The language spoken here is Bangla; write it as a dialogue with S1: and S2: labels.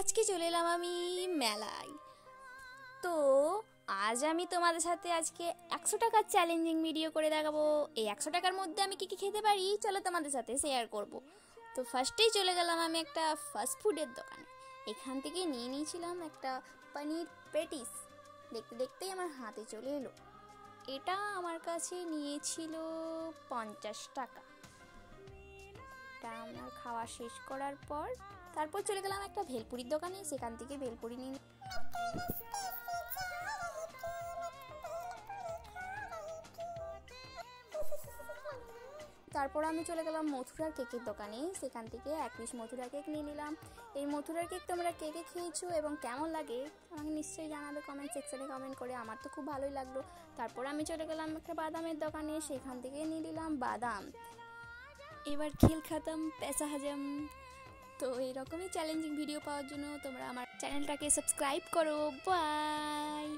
S1: আজকে চলে এলাম আমি মেলায়। তো আজ আমি তোমাদের সাথে আজকে 100 টাকার চ্যালেঞ্জিং ভিডিও করে দেখাবো। এই 100 টাকার মধ্যে আমি কি কি খেতে পারি চলো তোমাদের সাথে শেয়ার করব। তো ফার্স্টেই চলে গেলাম আমি একটা ফাস্ট ফুডের দোকানে। এখান থেকে নিয়ে নিয়েছিলাম একটা পনির পেটিস। দেখতে দেখতেই আমার হাতে চলে এলো। এটা আমার কাছে নিয়েছিল 50 টাকা। এটা আমার খাওয়া শেষ করার পর তারপর চলে গেলাম একটা ভেলপুরির দোকানে, সেখান থেকে ভেলপুরি নিয়ে তারপর আমি চলে গেলাম মথুরার কেকের দোকানে, সেখান থেকে 1 পিস মথুরা কেক নিয়ে নিলাম। এই মথুরার কেক তোমরা কে কে খেয়েছো এবং কেমন লাগে আমাকে নিশ্চয়ই জানাবে কমেন্ট সেকশনে কমেন্ট করে। আমার তো খুব ভালোই লাগলো। তারপর আমি চলে গেলাম একটা বাদামের দোকানে, সেখান থেকে নিয়ে নিলাম বাদাম। এবার খেল খতম পয়সা হজম। তো এরকমই চ্যালেঞ্জিং ভিডিও পাওয়ার জন্য তোমরা আমার চ্যানেলটাকে সাবস্ক্রাইব করো। বাই।